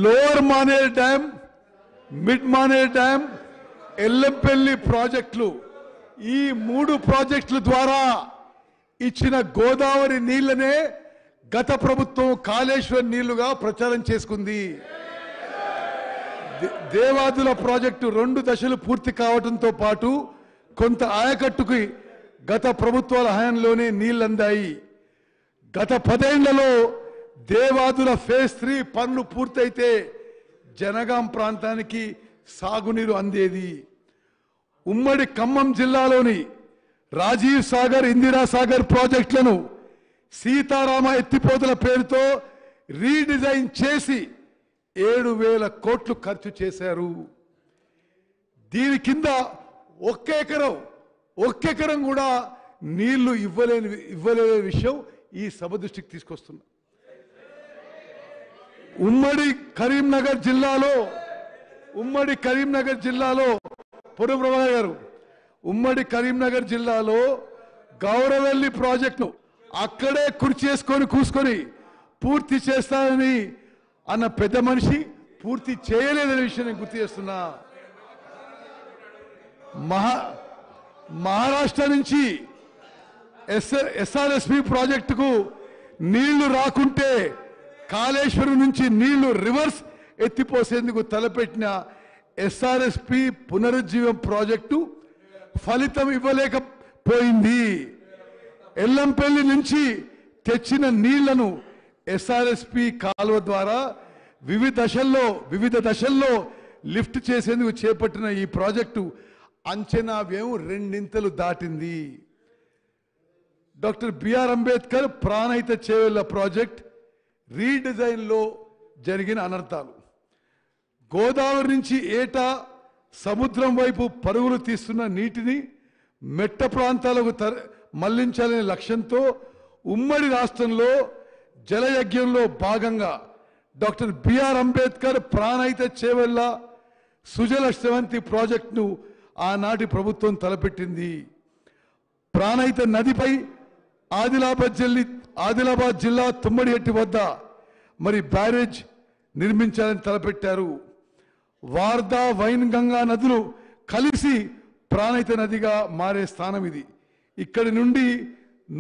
Lower Maner dam, mid Maner dam, Yellampalli ప్రాజెక్టులు, ఈ 3 ప్రాజెక్టుల ద్వారా ఇచ్చిన గోదావరి నీళ్లనే గత ప్రభుత్వం కాళేశ్వరం నీళ్లుగా ప్రచారం చేసుకుంది. దేవాదుల ప్రాజెక్టు 2 దశలు పూర్తి కావడంతో పాటు కొంత ఆయకట్టుకి గత ప్రభుత్వాల హయాంలోనే నీళ్లు అందాయి. గత 10 ఏళ్లలో దేవాదుల ఫేజ్ 3 పనులు పూర్తయితే జనగాం ప్రాంతానికి సాగునీరు అందేది. ఉమ్మడి ఖమ్మం జిల్లాలోని రాజీవ్ సాగర్, ఇందిరా సాగర్ ప్రాజెక్టులను సీతారామ ఎత్తిపోతల పేరుతో రీడిజైన్ చేసి 7,000 కోట్లు ఖర్చు చేశారు. దీని కింద ఒక్క ఎకరం కూడా నీళ్లు ఇవ్వలేని విషయం ఈ సభ దృష్టికి తీసుకొస్తున్నా. ఉమ్మడి కరీంనగర్ జిల్లాలో పొడుబ్రహ్మ గారు, ఉమ్మడి కరీంనగర్ జిల్లాలో గౌరవెల్లి ప్రాజెక్టును అక్కడే కూర్చొని పూర్తి చేస్తానని అన్న పెద్ద మనిషి పూర్తి చేయలేదనే విషయం నేను గుర్తు చేస్తున్నా. మహారాష్ట్ర నుంచి ఎస్ఆర్ఎస్పి ప్రాజెక్టుకు నీళ్లు రాకుంటే కాళేశ్వరం నుంచి నీళ్లు రివర్స్ ఎత్తిపోసేందుకు తలపెట్టిన ఎస్ఆర్ఎస్పి పునరుజ్జీవం ప్రాజెక్టు ఫలితం ఇవ్వలేకపోయింది. ఎల్లంపల్లి నుంచి తెచ్చిన నీళ్లను ఎస్ఆర్ఎస్పి కాలువ ద్వారా వివిధ దశల్లో లిఫ్ట్ చేసేందుకు చేపట్టిన ఈ ప్రాజెక్టు అంచనా వ్యయం 2 దాటింది. Doctor BR Ambedkar Pranahita Chevella project రీడిజైన్లో జరిగిన అనర్థాలు, గోదావరి నుంచి ఏటా సముద్రం వైపు పరుగులు తీస్తున్న నీటిని మెట్ట ప్రాంతాలకు మళ్లించాలనే లక్ష్యంతో ఉమ్మడి రాష్ట్రంలో జలయజ్ఞంలో భాగంగా డాక్టర్ బిఆర్ అంబేద్కర్ ప్రాణహిత చేవెళ్ల సుజల శ్రవంతి ప్రాజెక్టును ఆనాటి తలపెట్టింది. ప్రాణహిత నదిపై ఆదిలాబాద్ జిల్లా తుమ్మడిహెట్టి వద్ద బ్యారేజ్ నిర్మించాలని తలపెట్టారు. వార్దా, వైన్ గంగా నదులు కలిసి ప్రాణహిత నదిగా మారే స్థానం ఇది. ఇక్కడి నుండి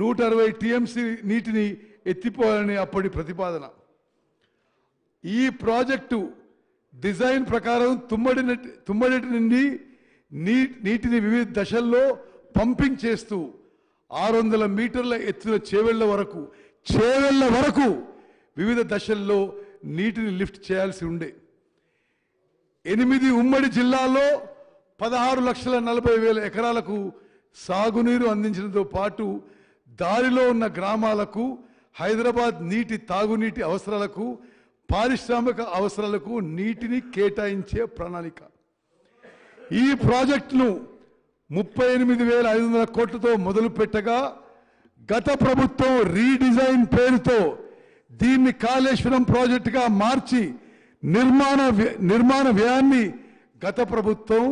160 టీఎంసీ నీటిని ఎత్తిపోవాలని అప్పటి ప్రతిపాదన. ఈ ప్రాజెక్టు డిజైన్ ప్రకారం తుమ్మడిహెట్టి నుండి నీటిని వివిధ దశల్లో పంపింగ్ చేస్తూ 600 మీటర్ల ఎత్తున చేవెళ్ల వరకు వివిధ దశల్లో నీటిని లిఫ్ట్ చేయాల్సి ఉండే. 8 ఉమ్మడి జిల్లాల్లో 16,40,000 ఎకరాలకు సాగునీరు అందించడంతో పాటు దారిలో ఉన్న గ్రామాలకు, హైదరాబాద్ నీటి తాగునీటి అవసరాలకు, పారిశ్రామిక అవసరాలకు నీటిని కేటాయించే ప్రణాళిక. ఈ ప్రాజెక్టును 38,500 కోట్లతో మొదలు పెట్టగా గత ప్రభుత్వం రీడిజైన్ పేరుతో దీన్ని కాళేశ్వరం ప్రాజెక్టుగా మార్చి నిర్మాణ వ్యయాన్ని గత ప్రభుత్వం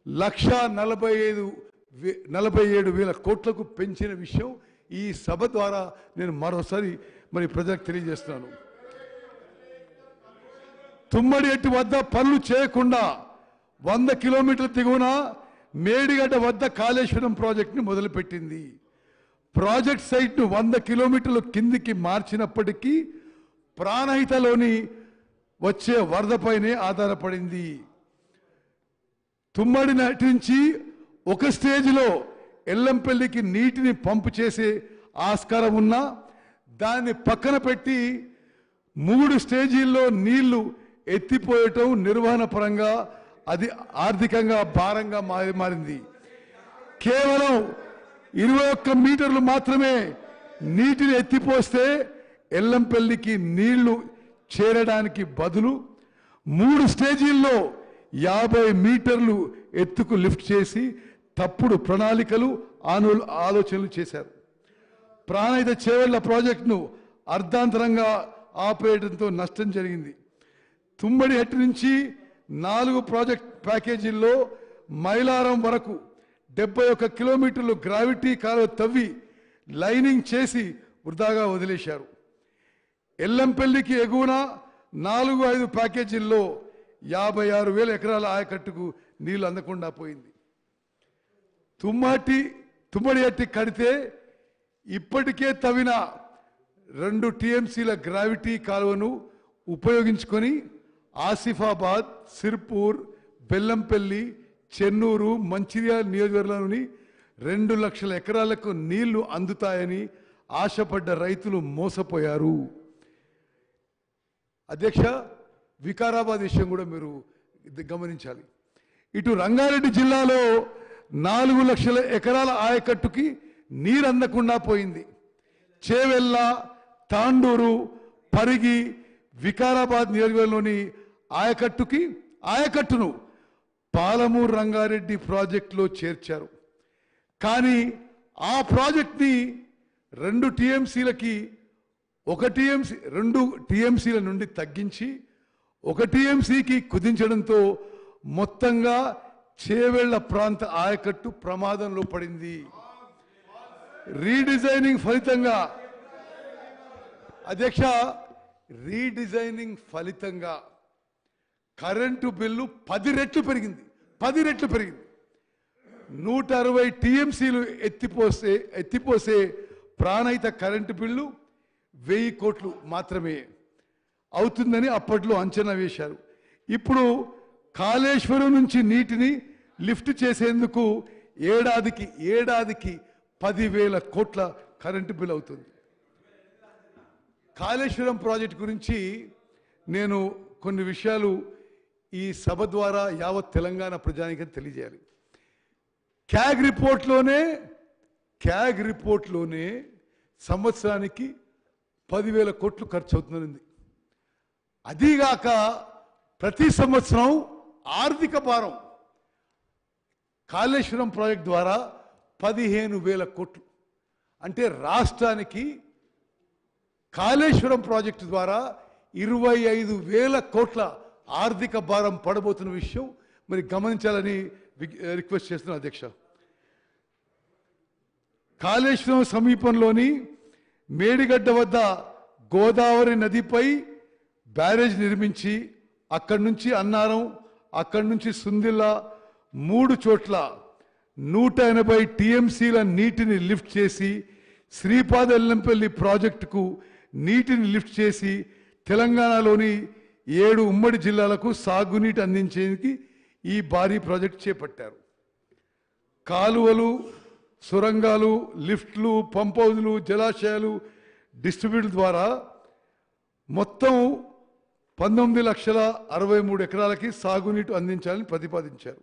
1,47,000 కోట్లకు పెంచిన విషయం ఈ సభ ద్వారా నేను మరోసారి ప్రజలకు తెలియజేస్తున్నాను. తుమ్మడిహెట్టి వద్ద పనులు చేయకుండా 100 కిలోమీటర్ల దిగువన మేడిగడ్డ వద్ద కాళేశ్వరం ప్రాజెక్టుని మొదలుపెట్టింది. ప్రాజెక్ట్ సైట్ను 100 కిలోమీటర్ల కిందికి మార్చినప్పటికీ ప్రాణహితలోని వచ్చే వరదపైనే ఆధారపడింది. తుమ్మడి నుంచి ఒక స్టేజిలో ఎల్లంపల్లికి నీటిని పంపు చేసే ఆస్కారం ఉన్నా దాన్ని పక్కన పెట్టి 3 స్టేజీల్లో నీళ్లు ఎత్తిపోయటం నిర్వహణ పరంగా అది ఆర్థికంగా భారంగా మారింది. కేవలం 21 మీటర్లు మాత్రమే నీటిని ఎత్తిపోస్తే ఎల్లంపల్లికి నీళ్లు చేరడానికి బదులు 3 స్టేజీల్లో 50 మీటర్లు ఎత్తుకు లిఫ్ట్ చేసి తప్పుడు ప్రణాళికలు ఆలోచనలు చేశారు. ప్రాణహిత చేవెళ్ల ప్రాజెక్టును అర్ధాంతరంగా ఆపేయడంతో నష్టం జరిగింది. తుమ్మడిహెట్టి నుంచి 4 ప్రాజెక్ట్ ప్యాకేజీల్లో మైలారం వరకు 71 కిలోమీటర్లు గ్రావిటీ కాలువ తవ్వి లైనింగ్ చేసి వృధాగా వదిలేశారు. ఎల్లంపల్లికి ఎగువన 4-5 ప్యాకేజీల్లో 56,000 ఎకరాల ఆయకట్టుకు నీళ్లు అందకుండా పోయింది. తుమ్మడి ఎట్టి కడితే ఇప్పటికే తవ్విన 2 టీఎంసీల గ్రావిటీ కాలువను ఉపయోగించుకొని ఆసిఫాబాద్, సిర్పూర్, బెల్లంపల్లి, చెన్నూరు, మంచిర్యాల నియోజకవర్గంలోని 2 లక్షల ఎకరాలకు నీళ్లు అందుతాయని ఆశపడ్డ రైతులు మోసపోయారు. అధ్యక్ష, వికారాబాద్ విషయం కూడా మీరు గమనించాలి. ఇటు రంగారెడ్డి జిల్లాలో 4 లక్షల ఎకరాల ఆయకట్టుకి నీరు అందకుండా పోయింది. చేవెళ్ళ, తాండూరు, పరిగి, వికారాబాద్ నియోజకవర్గంలోని ఆయకట్టును పాలమూరు రంగారెడ్డి ప్రాజెక్టులో చేర్చారు. కానీ ఆ ప్రాజెక్ట్ని 2 టీఎంసీలకి 2 టీఎంసీల నుండి తగ్గించి 1 టీఎంసీకి కుదించడంతో మొత్తంగా చేవెళ్ల ప్రాంత ఆయకట్టు ప్రమాదంలో పడింది. రీడిజైనింగ్ ఫలితంగా అధ్యక్ష, రీడిజైనింగ్ ఫలితంగా కరెంటు బిల్లు 10 రెట్లు పెరిగింది. 10 రెట్లు పెరిగింది. 160 టీఎంసీలు ఎత్తిపోసే ప్రాణహిత కరెంటు బిల్లు 1000 కోట్లు మాత్రమే అవుతుందని అప్పట్లో అంచనా వేశారు. ఇప్పుడు కాళేశ్వరం నుంచి నీటిని లిఫ్ట్ చేసేందుకు ఏడాదికి 10,000 కోట్ల కరెంటు బిల్ అవుతుంది. కాళేశ్వరం ప్రాజెక్టు గురించి నేను కొన్ని విషయాలు ఈ సభ ద్వారా యావత్ తెలంగాణ ప్రజానికి తెలియజేయాలి. క్యాగ్ రిపోర్ట్లోనే సంవత్సరానికి 10,000 కోట్లు ఖర్చు అవుతుంది. అదీగాక ప్రతి సంవత్సరం ఆర్థిక భారం కాళేశ్వరం ప్రాజెక్ట్ ద్వారా 15,000 కోట్లు. అంటే రాష్ట్రానికి కాళేశ్వరం ప్రాజెక్టు ద్వారా 25,000 కోట్ల ఆర్థిక భారం పడబోతున్న విషయం మరి గమనించాలని రిక్వెస్ట్ చేస్తున్నాను అధ్యక్ష. కాళేశ్వరం సమీపంలోని మేడిగడ్డ వద్ద గోదావరి నదిపై బ్యారేజ్ నిర్మించి అక్కడి నుంచి అన్నారం, అక్కడి నుంచి సుందిల్లా 3 చోట్ల 180 టీఎంసీల నీటిని లిఫ్ట్ చేసి శ్రీపాద ఎల్లంపల్లి ప్రాజెక్టుకు నీటిని లిఫ్ట్ చేసి తెలంగాణలోని 7 ఉమ్మడి జిల్లాలకు సాగునీటి అందించేందుకు ఈ భారీ ప్రాజెక్టు చేపట్టారు. కాలువలు, సొరంగాలు, లిఫ్ట్లు, పంప్ హౌజులు, జలాశయాలు, డిస్ట్రిబ్యూటర్ ద్వారా మొత్తం 19,63,000 ఎకరాలకి సాగునీటి అందించాలని ప్రతిపాదించారు.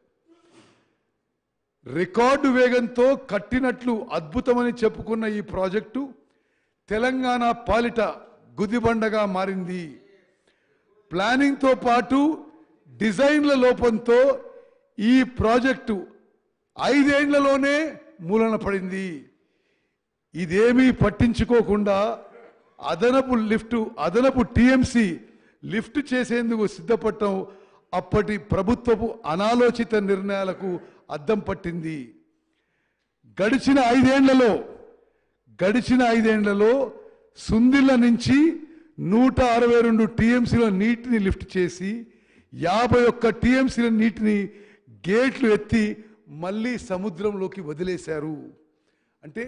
రికార్డు వేగంతో కట్టినట్లు అద్భుతమని చెప్పుకున్న ఈ ప్రాజెక్టు తెలంగాణ పాలిట గుదిబండగా మారింది. ప్లానింగ్తో పాటు డిజైన్ల లోపంతో ఈ ప్రాజెక్టు 5 ఏళ్లలోనే మూలన పడింది. ఇదేమీ పట్టించుకోకుండా అదనపు టీఎంసీ లిఫ్ట్ చేసేందుకు సిద్ధపడటం అప్పటి ప్రభుత్వపు అనాలోచిత నిర్ణయాలకు అద్దం పట్టింది. గడిచిన 5 ఏళ్లలో సుందిల్ల నుంచి 162 టీఎంసీల నీటిని లిఫ్ట్ చేసి 51 టీఎంసీల నీటిని గేట్లు ఎత్తి మళ్ళీ సముద్రంలోకి వదిలేశారు. అంటే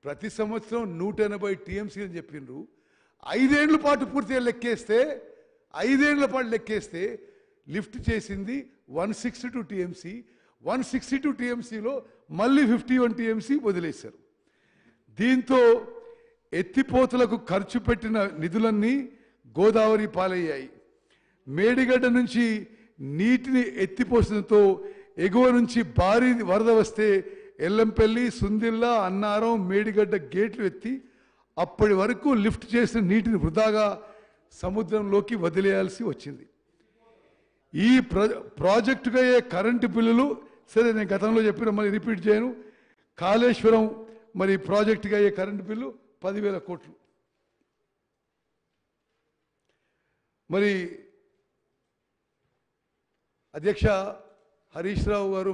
ప్రతి సంవత్సరం 180 టీఎంసీ అని చెప్పిండ్రు. 5 ఏళ్ల పాటు పూర్తిగా లెక్కేస్తే 5 ఏళ్ల పాటు లెక్కేస్తే లిఫ్ట్ చేసింది 162 టీఎంసీ. 162 టీఎంసీలో మళ్ళీ 51 టీఎంసీ వదిలేశారు. దీంతో ఎత్తిపోతలకు ఖర్చు పెట్టిన నిధులన్నీ గోదావరి పాలయ్యాయి. మేడిగడ్డ నుంచి నీటిని ఎత్తిపోసడంతో ఎగువ నుంచి భారీ వరద వస్తే ఎల్లంపల్లి, సుందిల్లా, అన్నారం, మేడిగడ్డ గేట్లు ఎత్తి అప్పటి వరకు లిఫ్ట్ చేసిన నీటిని వృధాగా సముద్రంలోకి వదిలేయాల్సి వచ్చింది. ఈ ప్రాజెక్టుగా అయ్యే కరెంటు బిల్లులు సరే నేను గతంలో చెప్పిన మళ్ళీ రిపీట్ చేయను. కాళేశ్వరం మరి ప్రాజెక్టుగా అయ్యే కరెంటు బిల్లు 10,000 కోట్లు. మరి అధ్యక్ష హరీష్ రావు గారు